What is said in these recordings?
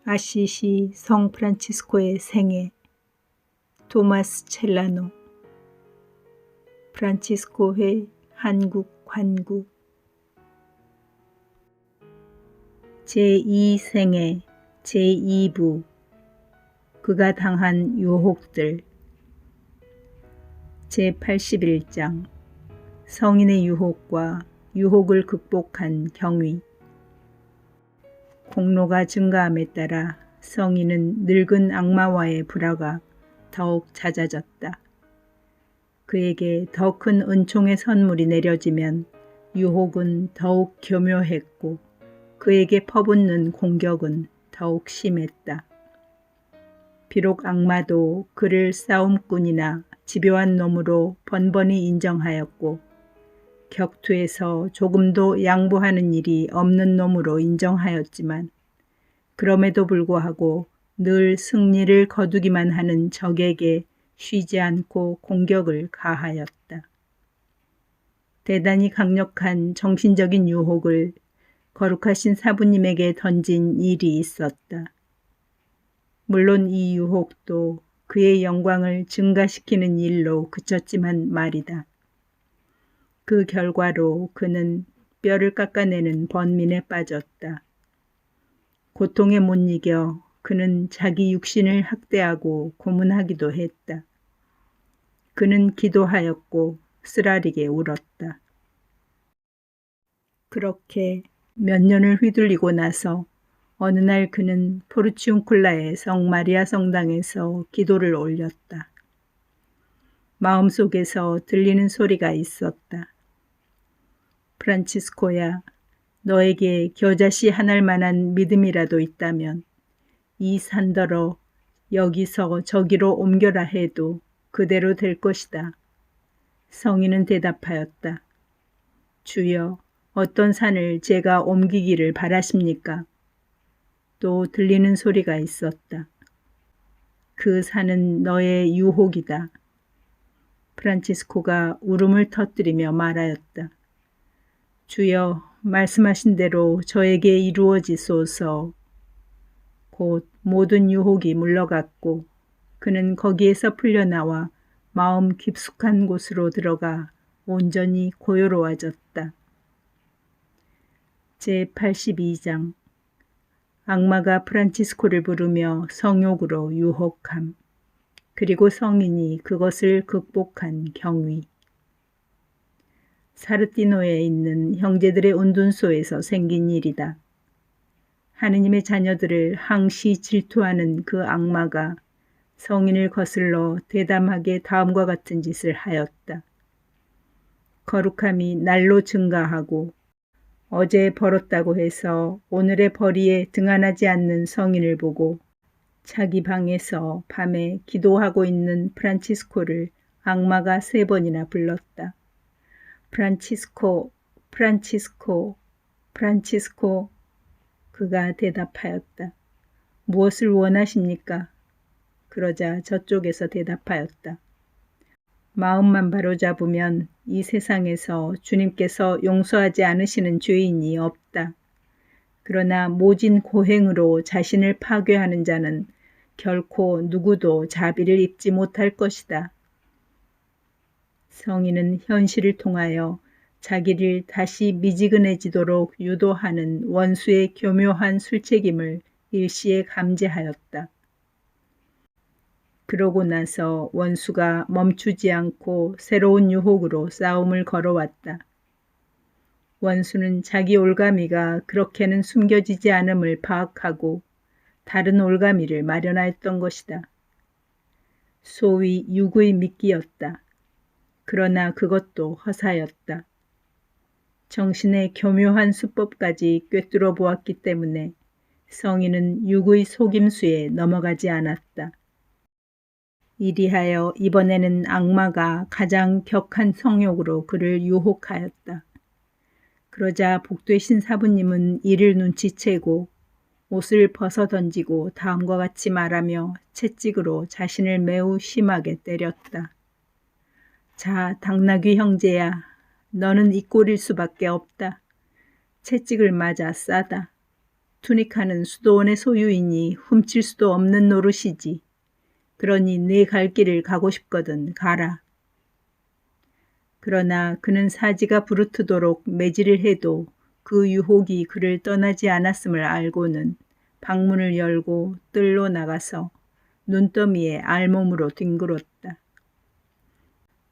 아시시 성 프란치스코의 생애. 토마스 첼라노. 프란치스코회 한국 관구. 제2생애 제2부. 그가 당한 유혹들. 제81장 성인의 유혹과 유혹을 극복한 경위. 공로가 증가함에 따라 성인은 늙은 악마와의 불화가 더욱 잦아졌다. 그에게 더 큰 은총의 선물이 내려지면 유혹은 더욱 교묘했고 그에게 퍼붓는 공격은 더욱 심했다. 비록 악마도 그를 싸움꾼이나 집요한 놈으로 번번이 인정하였고 격투에서 조금도 양보하는 일이 없는 놈으로 인정하였지만 그럼에도 불구하고 늘 승리를 거두기만 하는 적에게 쉬지 않고 공격을 가하였다. 대단히 강력한 정신적인 유혹을 거룩하신 사부님에게 던진 일이 있었다. 물론 이 유혹도 그의 영광을 증가시키는 일로 그쳤지만 말이다. 그 결과로 그는 뼈를 깎아내는 번민에 빠졌다. 고통에 못 이겨 그는 자기 육신을 학대하고 고문하기도 했다. 그는 기도하였고 쓰라리게 울었다. 그렇게 몇 년을 휘둘리고 나서 어느 날 그는 포르치움쿨라의 성 마리아 성당에서 기도를 올렸다. 마음속에서 들리는 소리가 있었다. 프란치스코야, 너에게 겨자씨 하나일 만한 믿음이라도 있다면 이 산더러 여기서 저기로 옮겨라 해도 그대로 될 것이다. 성인은 대답하였다. 주여, 어떤 산을 제가 옮기기를 바라십니까? 또 들리는 소리가 있었다. 그 산은 너의 유혹이다. 프란치스코가 울음을 터뜨리며 말하였다. 주여, 말씀하신 대로 저에게 이루어지소서. 곧 모든 유혹이 물러갔고 그는 거기에서 풀려나와 마음 깊숙한 곳으로 들어가 온전히 고요로워졌다. 제82장 악마가 프란치스코를 부르며 성욕으로 유혹함. 그리고 성인이 그것을 극복한 경위. 사르티노에 있는 형제들의 운둔소에서 생긴 일이다. 하느님의 자녀들을 항시 질투하는 그 악마가 성인을 거슬러 대담하게 다음과 같은 짓을 하였다. 거룩함이 날로 증가하고 어제 벌었다고 해서 오늘의 벌이에 등한하지 않는 성인을 보고 자기 방에서 밤에 기도하고 있는 프란치스코를 악마가 3번이나 불렀다. 프란치스코, 프란치스코, 프란치스코. 그가 대답하였다. 무엇을 원하십니까? 그러자 저쪽에서 대답하였다. 마음만 바로잡으면 이 세상에서 주님께서 용서하지 않으시는 죄인이 없다. 그러나 모진 고행으로 자신을 파괴하는 자는 결코 누구도 자비를 입지 못할 것이다. 성인은 현실을 통하여 자기를 다시 미지근해지도록 유도하는 원수의 교묘한 술책임을 일시에 감지하였다. 그러고 나서 원수가 멈추지 않고 새로운 유혹으로 싸움을 걸어왔다. 원수는 자기 올가미가 그렇게는 숨겨지지 않음을 파악하고 다른 올가미를 마련하였던 것이다. 소위 육의 미끼였다. 그러나 그것도 허사였다. 정신의 교묘한 수법까지 꿰뚫어 보았기 때문에 성인은 육의 속임수에 넘어가지 않았다. 이리하여 이번에는 악마가 가장 격한 성욕으로 그를 유혹하였다. 그러자 복되신 사부님은 이를 눈치채고 옷을 벗어 던지고 다음과 같이 말하며 채찍으로 자신을 매우 심하게 때렸다. 자, 당나귀 형제야, 너는 이 꼴일 수밖에 없다. 채찍을 맞아 싸다. 투니카는 수도원의 소유이니 훔칠 수도 없는 노릇이지. 그러니 내 갈 길을 가고 싶거든 가라. 그러나 그는 사지가 부르트도록 매질을 해도 그 유혹이 그를 떠나지 않았음을 알고는 방문을 열고 뜰로 나가서 눈더미에 알몸으로 뒹굴었다.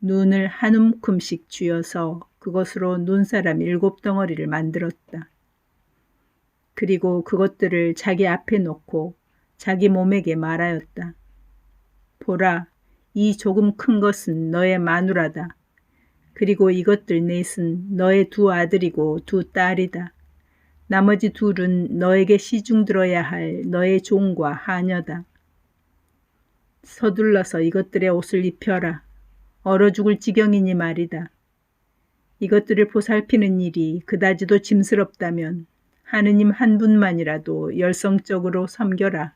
눈을 한 움큼씩 쥐어서 그것으로 눈사람 7덩어리를 만들었다. 그리고 그것들을 자기 앞에 놓고 자기 몸에게 말하였다. 보라, 이 조금 큰 것은 너의 마누라다. 그리고 이것들 넷은 너의 2 아들이고 2 딸이다. 나머지 2은 너에게 시중 들어야 할 너의 종과 하녀다. 서둘러서 이것들의 옷을 입혀라. 얼어 죽을 지경이니 말이다. 이것들을 보살피는 일이 그다지도 짐스럽다면 하느님 한 분만이라도 열성적으로 섬겨라.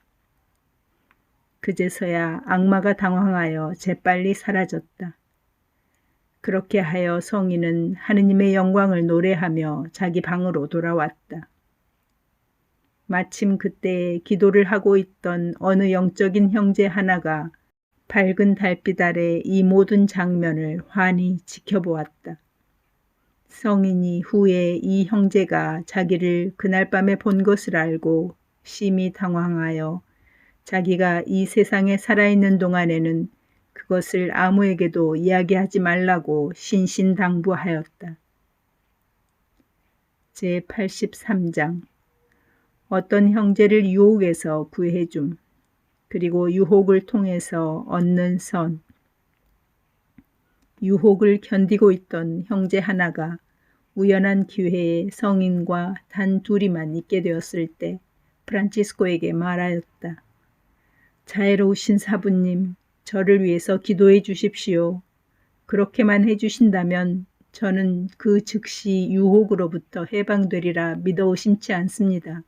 그제서야 악마가 당황하여 재빨리 사라졌다. 그렇게 하여 성인은 하느님의 영광을 노래하며 자기 방으로 돌아왔다. 마침 그때에 기도를 하고 있던 어느 영적인 형제 하나가 밝은 달빛 아래 이 모든 장면을 환히 지켜보았다. 성인이 후에 이 형제가 자기를 그날 밤에 본 것을 알고 심히 당황하여 자기가 이 세상에 살아있는 동안에는 그것을 아무에게도 이야기하지 말라고 신신당부하였다. 제83장 어떤 형제를 유혹에서 구해줌, 그리고 유혹을 통해서 얻는 선. 유혹을 견디고 있던 형제 하나가 우연한 기회에 성인과 단 2이만 있게 되었을 때 프란치스코에게 말하였다. 자애로우신 사부님, 저를 위해서 기도해 주십시오. 그렇게만 해주신다면 저는 그 즉시 유혹으로부터 해방되리라 믿어 의심치 않습니다.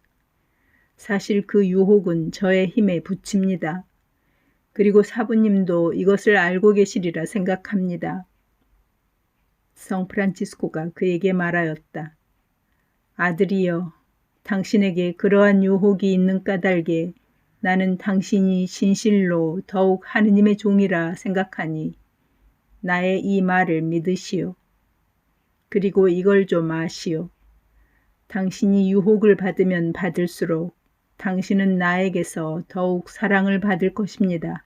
사실 그 유혹은 저의 힘에 부칩니다. 그리고 사부님도 이것을 알고 계시리라 생각합니다. 성 프란치스코가 그에게 말하였다. 아들이여, 당신에게 그러한 유혹이 있는 까닭에 나는 당신이 진실로 더욱 하느님의 종이라 생각하니 나의 이 말을 믿으시오. 그리고 이걸 좀 아시오. 당신이 유혹을 받으면 받을수록 당신은 나에게서 더욱 사랑을 받을 것입니다.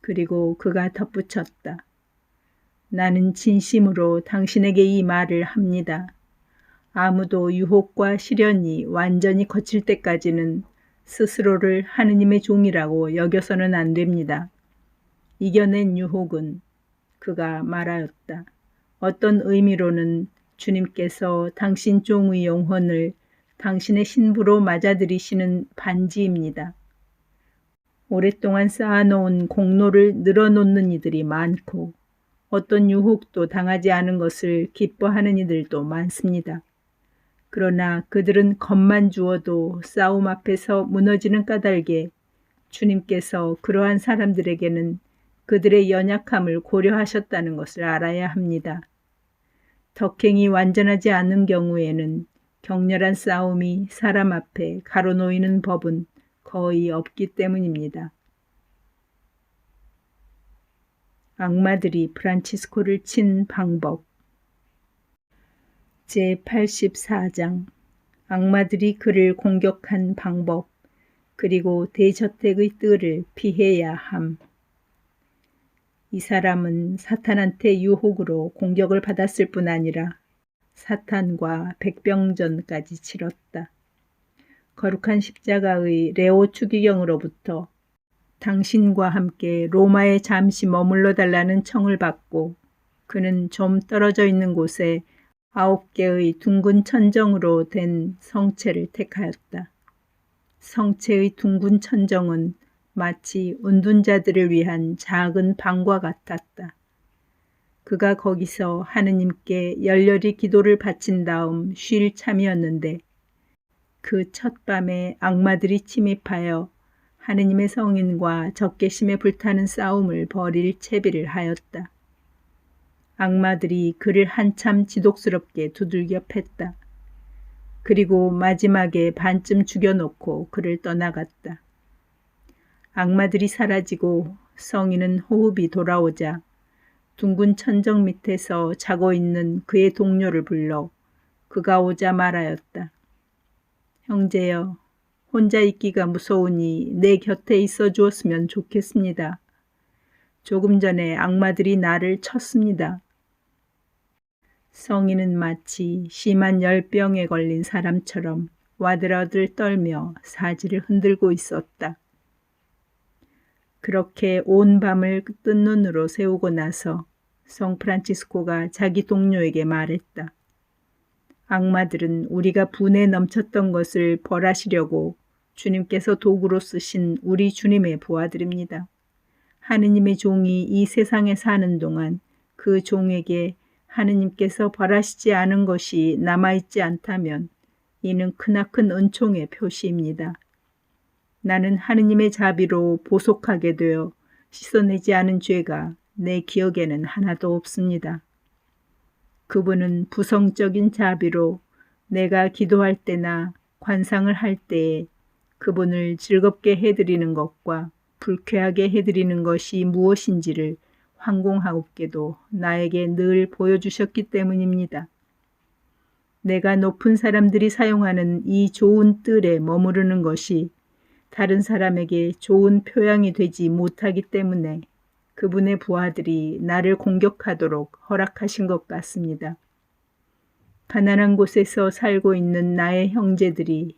그리고 그가 덧붙였다. 나는 진심으로 당신에게 이 말을 합니다. 아무도 유혹과 시련이 완전히 거칠 때까지는 스스로를 하느님의 종이라고 여겨서는 안 됩니다. 이겨낸 유혹은 그가 말하였다. 어떤 의미로는 주님께서 당신 종의 영혼을 당신의 신부로 맞아들이시는 반지입니다. 오랫동안 쌓아놓은 공로를 늘어놓는 이들이 많고 어떤 유혹도 당하지 않은 것을 기뻐하는 이들도 많습니다. 그러나 그들은 겁만 주어도 싸움 앞에서 무너지는 까닭에 주님께서 그러한 사람들에게는 그들의 연약함을 고려하셨다는 것을 알아야 합니다. 덕행이 완전하지 않은 경우에는 격렬한 싸움이 사람 앞에 가로놓이는 법은 거의 없기 때문입니다. 악마들이 프란치스코를 친 방법. 제84장 악마들이 그를 공격한 방법, 그리고 대저택의 뜰을 피해야 함. 이 사람은 사탄한테 유혹으로 공격을 받았을 뿐 아니라 사탄과 백병전까지 치렀다. 거룩한 십자가의 레오 추기경으로부터 당신과 함께 로마에 잠시 머물러 달라는 청을 받고 그는 좀 떨어져 있는 곳에 9개의 둥근 천정으로 된 성체를 택하였다. 성체의 둥근 천정은 마치 운둔자들을 위한 작은 방과 같았다. 그가 거기서 하느님께 열렬히 기도를 바친 다음 쉴 참이었는데 그 첫밤에 악마들이 침입하여 하느님의 성인과 적개심에 불타는 싸움을 벌일 채비를 하였다. 악마들이 그를 한참 지독스럽게 두들겨 팼다. 그리고 마지막에 반쯤 죽여놓고 그를 떠나갔다. 악마들이 사라지고 성인은 호흡이 돌아오자 둥근 천정 밑에서 자고 있는 그의 동료를 불러 그가 오자 말하였다. 형제여, 혼자 있기가 무서우니 내 곁에 있어 주었으면 좋겠습니다. 조금 전에 악마들이 나를 쳤습니다. 성인은 마치 심한 열병에 걸린 사람처럼 와들와들 떨며 사지를 흔들고 있었다. 그렇게 온 밤을 뜬 눈으로 새우고 나서 성 프란치스코가 자기 동료에게 말했다. 악마들은 우리가 분에 넘쳤던 것을 벌하시려고 주님께서 도구로 쓰신 우리 주님의 부하들입니다. 하느님의 종이 이 세상에 사는 동안 그 종에게 하느님께서 벌하시지 않은 것이 남아있지 않다면 이는 크나큰 은총의 표시입니다. 나는 하느님의 자비로 보속하게 되어 씻어내지 않은 죄가 내 기억에는 하나도 없습니다. 그분은 부성적인 자비로 내가 기도할 때나 관상을 할 때에 그분을 즐겁게 해드리는 것과 불쾌하게 해드리는 것이 무엇인지를 황공하옵게도 나에게 늘 보여주셨기 때문입니다. 내가 높은 사람들이 사용하는 이 좋은 뜰에 머무르는 것이 다른 사람에게 좋은 표양이 되지 못하기 때문에 그분의 부하들이 나를 공격하도록 허락하신 것 같습니다. 가난한 곳에서 살고 있는 나의 형제들이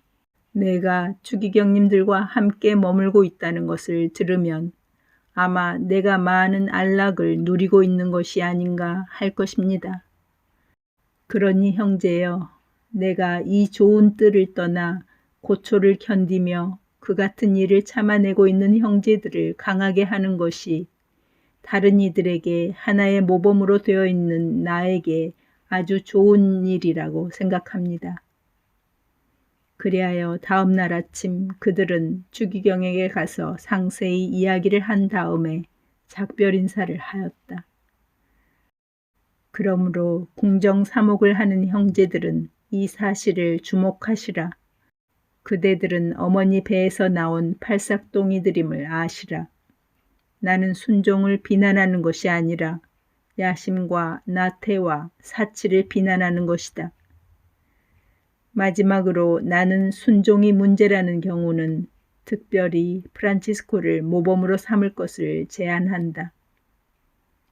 내가 추기경님들과 함께 머물고 있다는 것을 들으면 아마 내가 많은 안락을 누리고 있는 것이 아닌가 할 것입니다. 그러니 형제여, 내가 이 좋은 뜰을 떠나 고초를 견디며 그 같은 일을 참아내고 있는 형제들을 강하게 하는 것이 다른 이들에게 하나의 모범으로 되어 있는 나에게 아주 좋은 일이라고 생각합니다. 그리하여 다음 날 아침 그들은 추기경에게 가서 상세히 이야기를 한 다음에 작별 인사를 하였다. 그러므로 궁정사목을 하는 형제들은 이 사실을 주목하시라. 그대들은 어머니 배에서 나온 팔싹동이들임을 아시라. 나는 순종을 비난하는 것이 아니라 야심과 나태와 사치를 비난하는 것이다. 마지막으로 나는 순종이 문제라는 경우는 특별히 프란치스코를 모범으로 삼을 것을 제안한다.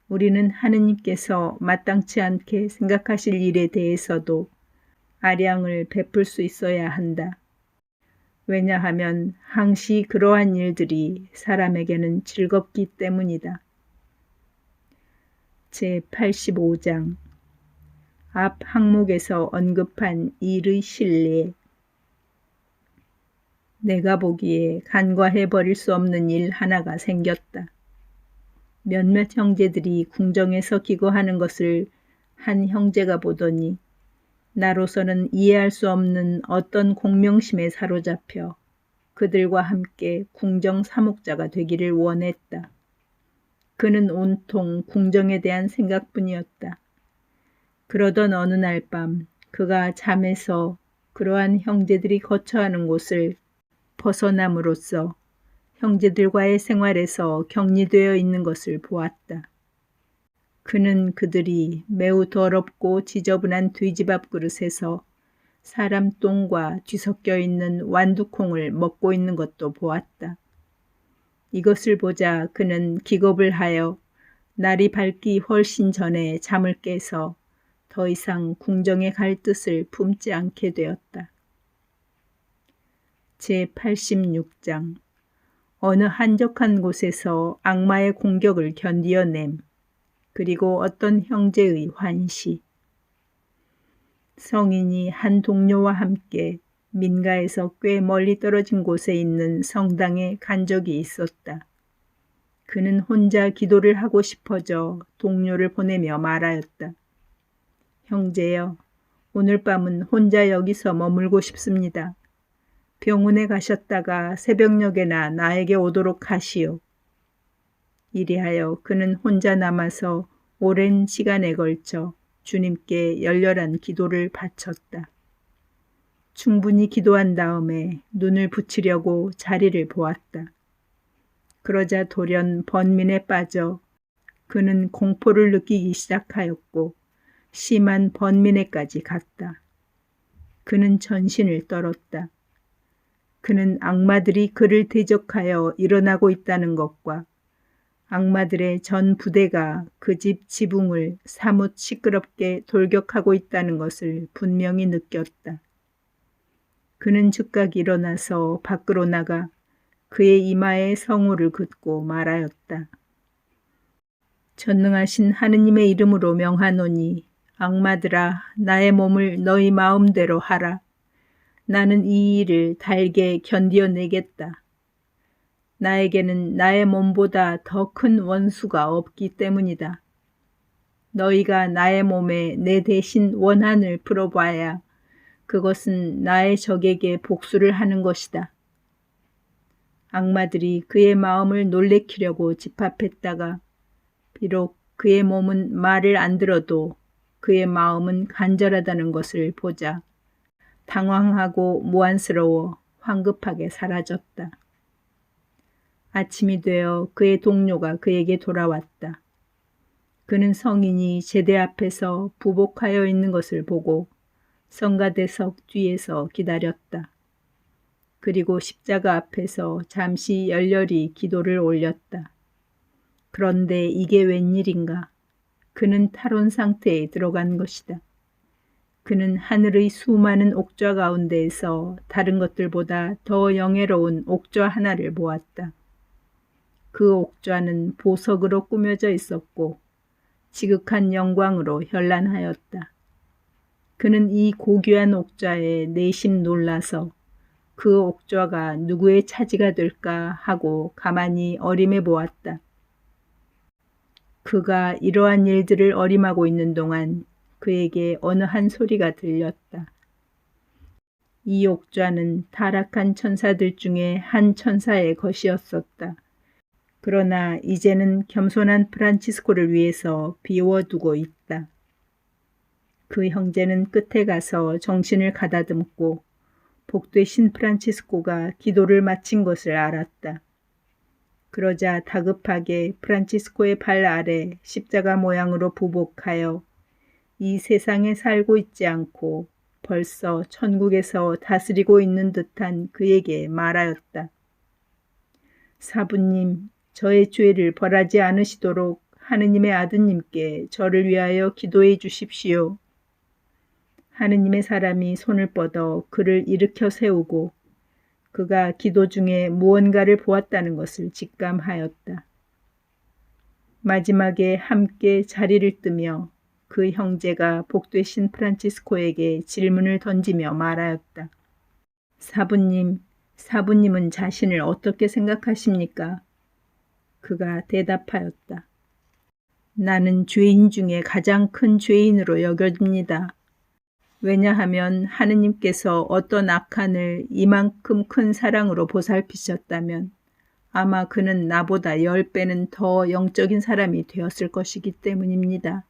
우리는 하느님께서 마땅치 않게 생각하실 일에 대해서도 아량을 베풀 수 있어야 한다. 왜냐하면 항시 그러한 일들이 사람에게는 즐겁기 때문이다. 제85장 앞 항목에서 언급한 일의 신뢰. 내가 보기에 간과해버릴 수 없는 일 하나가 생겼다. 몇몇 형제들이 궁정에서 기거하는 것을 한 형제가 보더니 나로서는 이해할 수 없는 어떤 공명심에 사로잡혀 그들과 함께 궁정 사목자가 되기를 원했다. 그는 온통 궁정에 대한 생각뿐이었다. 그러던 어느 날 밤 그가 잠에서 그러한 형제들이 거처하는 곳을 벗어남으로써 형제들과의 생활에서 격리되어 있는 것을 보았다. 그는 그들이 매우 더럽고 지저분한 돼지밥 그릇에서 사람 똥과 뒤섞여 있는 완두콩을 먹고 있는 것도 보았다. 이것을 보자 그는 기겁을 하여 날이 밝기 훨씬 전에 잠을 깨서 더 이상 궁정에 갈 뜻을 품지 않게 되었다. 제86장 어느 한적한 곳에서 악마의 공격을 견디어냄, 그리고 어떤 형제의 환시. 성인이 한 동료와 함께 민가에서 꽤 멀리 떨어진 곳에 있는 성당에 간 적이 있었다. 그는 혼자 기도를 하고 싶어져 동료를 보내며 말하였다. 형제여, 오늘 밤은 혼자 여기서 머물고 싶습니다. 병원에 가셨다가 새벽녘에나 나에게 오도록 하시오. 이리하여 그는 혼자 남아서 오랜 시간에 걸쳐 주님께 열렬한 기도를 바쳤다. 충분히 기도한 다음에 눈을 붙이려고 자리를 보았다. 그러자 돌연 번민에 빠져 그는 공포를 느끼기 시작하였고 심한 번민에까지 갔다. 그는 전신을 떨었다. 그는 악마들이 그를 대적하여 일어나고 있다는 것과 악마들의 전 부대가 그 집 지붕을 사뭇 시끄럽게 돌격하고 있다는 것을 분명히 느꼈다. 그는 즉각 일어나서 밖으로 나가 그의 이마에 성호를 긋고 말하였다. 전능하신 하느님의 이름으로 명하노니 악마들아 나의 몸을 너희 마음대로 하라. 나는 이 일을 달게 견디어내겠다. 나에게는 나의 몸보다 더 큰 원수가 없기 때문이다. 너희가 나의 몸에 내 대신 원한을 풀어봐야 그것은 나의 적에게 복수를 하는 것이다. 악마들이 그의 마음을 놀래키려고 집합했다가 비록 그의 몸은 말을 안 들어도 그의 마음은 간절하다는 것을 보자 당황하고 무안스러워 황급하게 사라졌다. 아침이 되어 그의 동료가 그에게 돌아왔다. 그는 성인이 제대 앞에서 부복하여 있는 것을 보고 성가대석 뒤에서 기다렸다. 그리고 십자가 앞에서 잠시 열렬히 기도를 올렸다. 그런데 이게 웬일인가? 그는 탈원 상태에 들어간 것이다. 그는 하늘의 수많은 옥좌 가운데에서 다른 것들보다 더 영예로운 옥좌 하나를 보았다. 그 옥좌는 보석으로 꾸며져 있었고 지극한 영광으로 현란하였다. 그는 이 고귀한 옥좌에 내심 놀라서 그 옥좌가 누구의 차지가 될까 하고 가만히 어림해 보았다. 그가 이러한 일들을 어림하고 있는 동안 그에게 어느 한 소리가 들렸다. 이 옥좌는 타락한 천사들 중에 한 천사의 것이었었다. 그러나 이제는 겸손한 프란치스코를 위해서 비워두고 있다. 그 형제는 끝에 가서 정신을 가다듬고 복되신 프란치스코가 기도를 마친 것을 알았다. 그러자 다급하게 프란치스코의 발 아래 십자가 모양으로 부복하여 이 세상에 살고 있지 않고 벌써 천국에서 다스리고 있는 듯한 그에게 말하였다. 사부님, 저의 죄를 벌하지 않으시도록 하느님의 아드님께 저를 위하여 기도해 주십시오. 하느님의 사람이 손을 뻗어 그를 일으켜 세우고 그가 기도 중에 무언가를 보았다는 것을 직감하였다. 마지막에 함께 자리를 뜨며 그 형제가 복되신 프란치스코에게 질문을 던지며 말하였다. 사부님, 사부님은 자신을 어떻게 생각하십니까? 그가 대답하였다. 나는 죄인 중에 가장 큰 죄인으로 여겨집니다. 왜냐하면 하느님께서 어떤 악한을 이만큼 큰 사랑으로 보살피셨다면 아마 그는 나보다 10배는 더 영적인 사람이 되었을 것이기 때문입니다.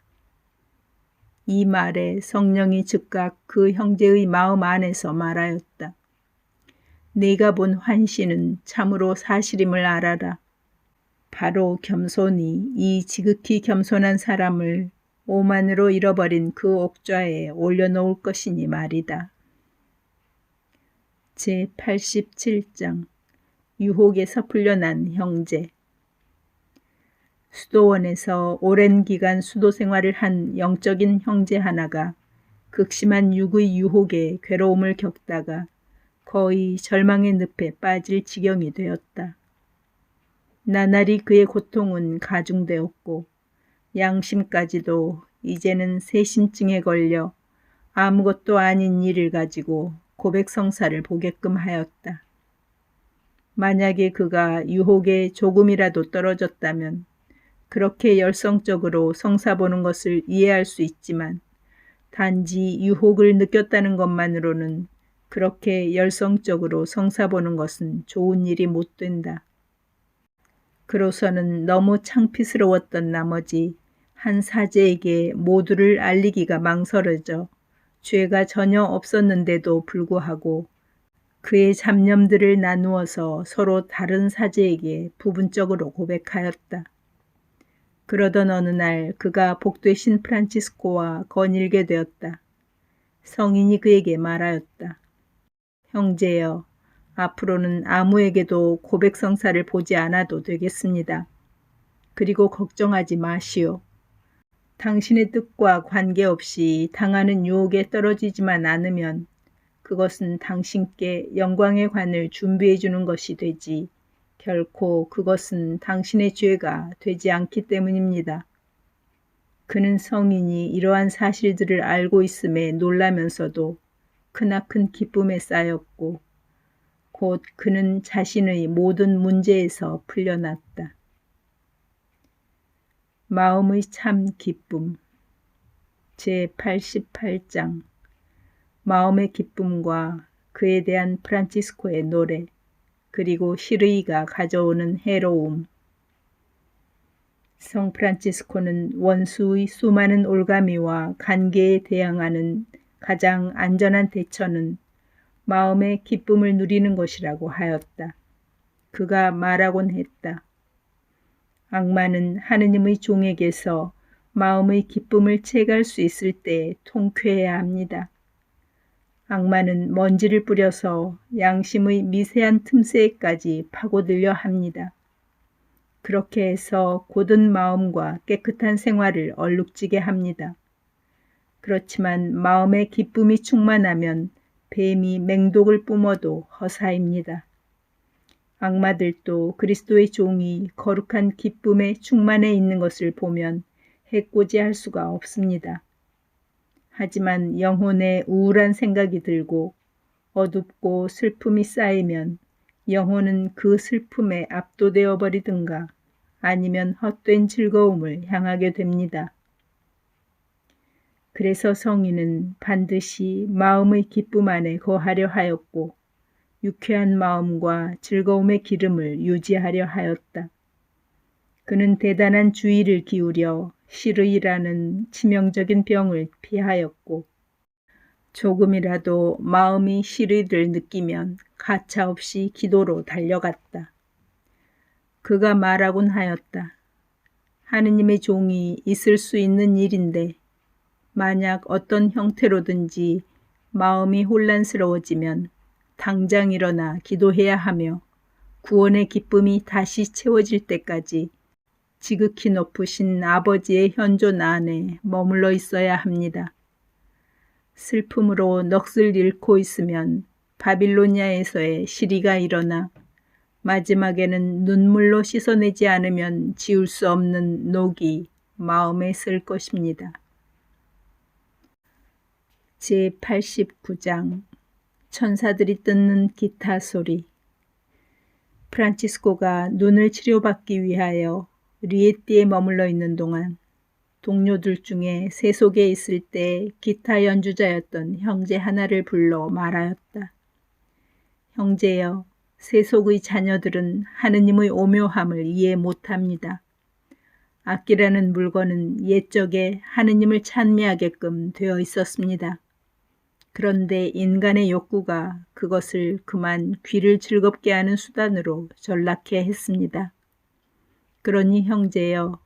이 말에 성령이 즉각 그 형제의 마음 안에서 말하였다. 네가 본 환시는 참으로 사실임을 알아라. 바로 겸손이 이 지극히 겸손한 사람을 오만으로 잃어버린 그 옥좌에 올려놓을 것이니 말이다. 제87장 유혹에서 풀려난 형제. 수도원에서 오랜 기간 수도 생활을 한 영적인 형제 하나가 극심한 육의 유혹에 괴로움을 겪다가 거의 절망의 늪에 빠질 지경이 되었다. 나날이 그의 고통은 가중되었고 양심까지도 이제는 세심증에 걸려 아무것도 아닌 일을 가지고 고백성사를 보게끔 하였다. 만약에 그가 유혹에 조금이라도 떨어졌다면 그렇게 열성적으로 성사 보는 것을 이해할 수 있지만 단지 유혹을 느꼈다는 것만으로는 그렇게 열성적으로 성사 보는 것은 좋은 일이 못 된다. 그로서는 너무 창피스러웠던 나머지 한 사제에게 모두를 알리기가 망설여져 죄가 전혀 없었는데도 불구하고 그의 잡념들을 나누어서 서로 다른 사제에게 부분적으로 고백하였다. 그러던 어느 날 그가 복되신 프란치스코와 거닐게 되었다. 성인이 그에게 말하였다. 형제여, 앞으로는 아무에게도 고백성사를 보지 않아도 되겠습니다. 그리고 걱정하지 마시오. 당신의 뜻과 관계없이 당하는 유혹에 떨어지지만 않으면 그것은 당신께 영광의 관을 준비해 주는 것이 되지 결코 그것은 당신의 죄가 되지 않기 때문입니다. 그는 성인이 이러한 사실들을 알고 있음에 놀라면서도 크나큰 기쁨에 쌓였고 곧 그는 자신의 모든 문제에서 풀려났다. 마음의 참 기쁨 제88장 마음의 기쁨과 그에 대한 프란치스코의 노래 그리고 시르이가 가져오는 해로움. 성 프란치스코는 원수의 수많은 올가미와 간계에 대항하는 가장 안전한 대처는 마음의 기쁨을 누리는 것이라고 하였다. 그가 말하곤 했다. 악마는 하느님의 종에게서 마음의 기쁨을 채갈 수 있을 때 통쾌해야 합니다. 악마는 먼지를 뿌려서 양심의 미세한 틈새에까지 파고들려 합니다. 그렇게 해서 곧은 마음과 깨끗한 생활을 얼룩지게 합니다. 그렇지만 마음의 기쁨이 충만하면 뱀이 맹독을 뿜어도 허사입니다. 악마들도 그리스도의 종이 거룩한 기쁨에 충만해 있는 것을 보면 해코지할 수가 없습니다. 하지만 영혼에 우울한 생각이 들고 어둡고 슬픔이 쌓이면 영혼은 그 슬픔에 압도되어 버리든가 아니면 헛된 즐거움을 향하게 됩니다. 그래서 성인은 반드시 마음의 기쁨 안에 거하려 하였고 유쾌한 마음과 즐거움의 기름을 유지하려 하였다. 그는 대단한 주의를 기울여 시르이라는 치명적인 병을 피하였고 조금이라도 마음이 시르이를 느끼면 가차없이 기도로 달려갔다. 그가 말하곤 하였다. 하느님의 종이 있을 수 있는 일인데 만약 어떤 형태로든지 마음이 혼란스러워지면 당장 일어나 기도해야 하며 구원의 기쁨이 다시 채워질 때까지 지극히 높으신 아버지의 현존 안에 머물러 있어야 합니다. 슬픔으로 넋을 잃고 있으면 바빌로니아에서의 시리가 일어나 마지막에는 눈물로 씻어내지 않으면 지울 수 없는 녹이 마음에 쓸 것입니다. 제89장 천사들이 뜯는 기타 소리. 프란치스코가 눈을 치료받기 위하여 리에띠에 머물러 있는 동안 동료들 중에 세속에 있을 때 기타 연주자였던 형제 하나를 불러 말하였다. 형제여, 세속의 자녀들은 하느님의 오묘함을 이해 못합니다. 악기라는 물건은 옛적에 하느님을 찬미하게끔 되어 있었습니다. 그런데 인간의 욕구가 그것을 그만 귀를 즐겁게 하는 수단으로 전락해 했습니다. 그러니 형제여,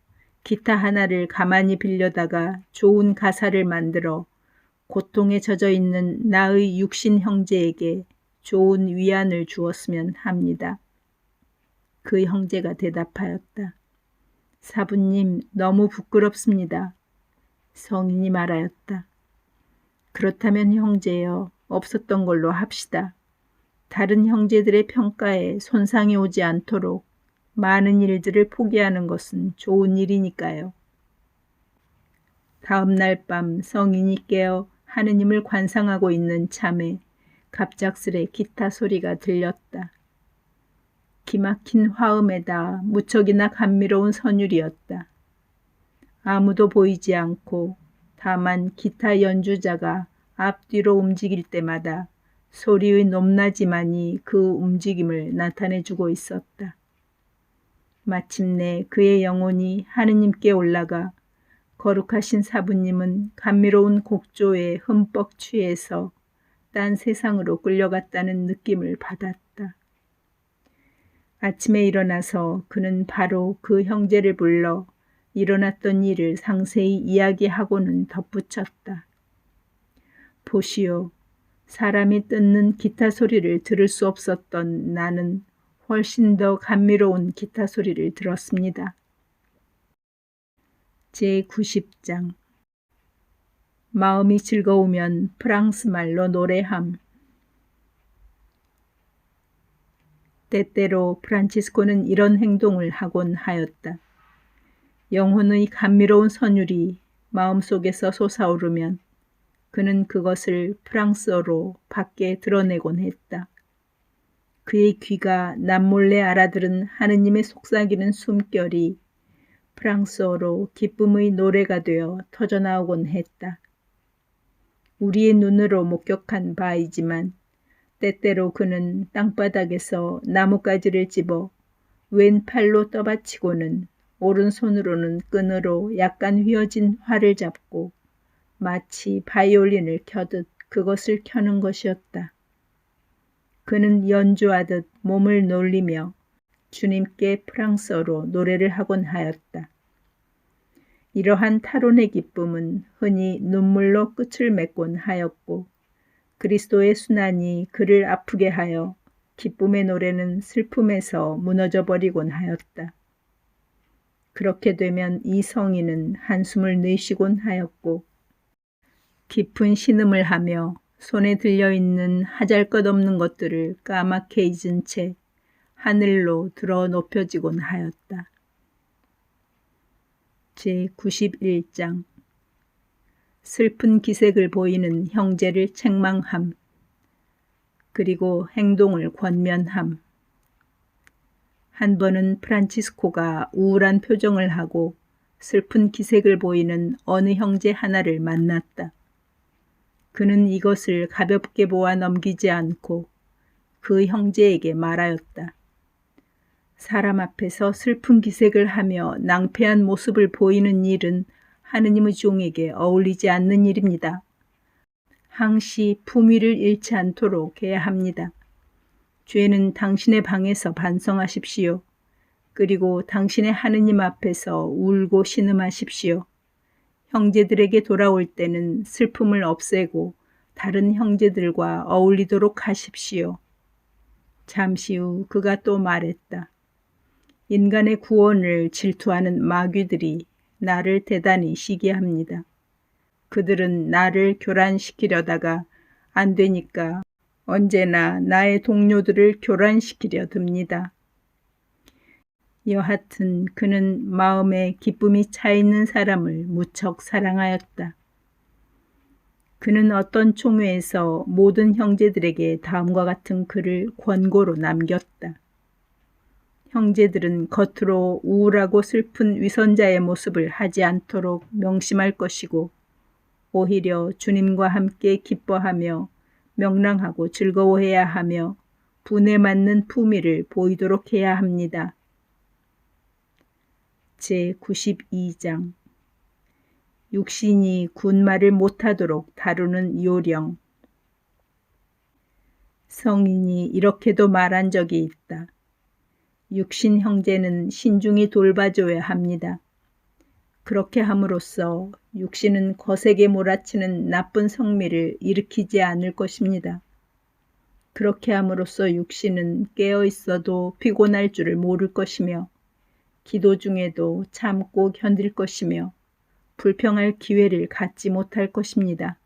기타 하나를 가만히 빌려다가 좋은 가사를 만들어 고통에 젖어 있는 나의 육신 형제에게 좋은 위안을 주었으면 합니다. 그 형제가 대답하였다. 사부님, 너무 부끄럽습니다. 성인이 말하였다. 그렇다면 형제여, 없었던 걸로 합시다. 다른 형제들의 평가에 손상이 오지 않도록 많은 일들을 포기하는 것은 좋은 일이니까요. 다음 날 밤 성인이 깨어 하느님을 관상하고 있는 참에 갑작스레 기타 소리가 들렸다. 기막힌 화음에다 무척이나 감미로운 선율이었다. 아무도 보이지 않고 다만 기타 연주자가 앞뒤로 움직일 때마다 소리의 높낮이만이 그 움직임을 나타내주고 있었다. 마침내 그의 영혼이 하느님께 올라가 거룩하신 사부님은 감미로운 곡조에 흠뻑 취해서 딴 세상으로 끌려갔다는 느낌을 받았다. 아침에 일어나서 그는 바로 그 형제를 불러 일어났던 일을 상세히 이야기하고는 덧붙였다. 보시오. 사람이 뜯는 기타 소리를 들을 수 없었던 나는 훨씬 더 감미로운 기타 소리를 들었습니다. 제90장 마음이 즐거우면 프랑스 말로 노래함. 때때로 프란치스코는 이런 행동을 하곤 하였다. 영혼의 감미로운 선율이 마음속에서 솟아오르면 그는 그것을 프랑스어로 밖에 드러내곤 했다. 그의 귀가 남몰래 알아들은 하느님의 속삭이는 숨결이 프랑스어로 기쁨의 노래가 되어 터져나오곤 했다. 우리의 눈으로 목격한 바이지만 때때로 그는 땅바닥에서 나뭇가지를 집어 왼팔로 떠받치고는 오른손으로는 끈으로 약간 휘어진 활을 잡고 마치 바이올린을 켜듯 그것을 켜는 것이었다. 그는 연주하듯 몸을 놀리며 주님께 프랑스어로 노래를 하곤 하였다. 이러한 타론의 기쁨은 흔히 눈물로 끝을 맺곤 하였고 그리스도의 순환이 그를 아프게 하여 기쁨의 노래는 슬픔에서 무너져 버리곤 하였다. 그렇게 되면 이 성인은 한숨을 내쉬곤 하였고 깊은 신음을 하며 손에 들려있는 하잘것없는 것들을 까맣게 잊은 채 하늘로 들어 높여지곤 하였다. 제91장 슬픈 기색을 보이는 형제를 책망함. 그리고 행동을 권면함. 한 번은 프란치스코가 우울한 표정을 하고 슬픈 기색을 보이는 어느 형제 하나를 만났다. 그는 이것을 가볍게 보아 넘기지 않고 그 형제에게 말하였다. 사람 앞에서 슬픈 기색을 하며 낭패한 모습을 보이는 일은 하느님의 종에게 어울리지 않는 일입니다. 항시 품위를 잃지 않도록 해야 합니다. 죄는 당신의 방에서 반성하십시오. 그리고 당신의 하느님 앞에서 울고 신음하십시오. 형제들에게 돌아올 때는 슬픔을 없애고 다른 형제들과 어울리도록 하십시오. 잠시 후 그가 또 말했다. 인간의 구원을 질투하는 마귀들이 나를 대단히 시기합니다. 그들은 나를 교란시키려다가 안 되니까 언제나 나의 동료들을 교란시키려 듭니다. 여하튼 그는 마음에 기쁨이 차있는 사람을 무척 사랑하였다. 그는 어떤 총회에서 모든 형제들에게 다음과 같은 글을 권고로 남겼다. 형제들은 겉으로 우울하고 슬픈 위선자의 모습을 하지 않도록 명심할 것이고 오히려 주님과 함께 기뻐하며 명랑하고 즐거워해야 하며 분에 맞는 품위를 보이도록 해야 합니다. 제92장 육신이 군말을 못하도록 다루는 요령. 성인이 이렇게도 말한 적이 있다. 육신 형제는 신중히 돌봐줘야 합니다. 그렇게 함으로써 육신은 거세게 몰아치는 나쁜 성미를 일으키지 않을 것입니다. 그렇게 함으로써 육신은 깨어 있어도 피곤할 줄을 모를 것이며 기도 중에도 참고 견딜 것이며 불평할 기회를 갖지 못할 것입니다.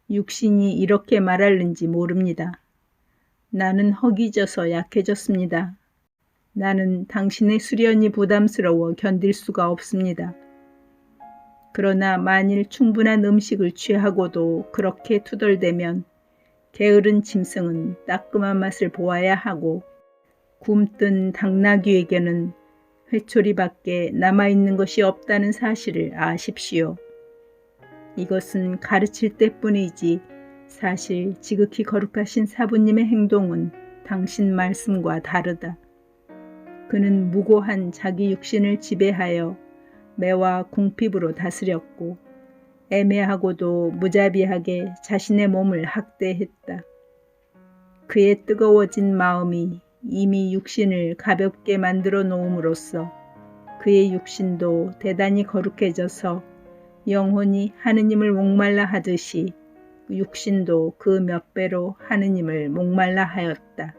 육신이 이렇게 말하는지 모릅니다. 나는 허기져서 약해졌습니다. 나는 당신의 수련이 부담스러워 견딜 수가 없습니다. 그러나 만일 충분한 음식을 취하고도 그렇게 투덜대면 게으른 짐승은 따끔한 맛을 보아야 하고 굼뜬 당나귀에게는 회초리밖에 남아있는 것이 없다는 사실을 아십시오. 이것은 가르칠 때뿐이지 사실 지극히 거룩하신 사부님의 행동은 당신 말씀과 다르다. 그는 무고한 자기 육신을 지배하여 매와 궁핍으로 다스렸고 애매하고도 무자비하게 자신의 몸을 학대했다. 그의 뜨거워진 마음이 이미 육신을 가볍게 만들어 놓음으로써 그의 육신도 대단히 거룩해져서 영혼이 하느님을 목말라 하듯이 육신도 그 몇 배로 하느님을 목말라 하였다.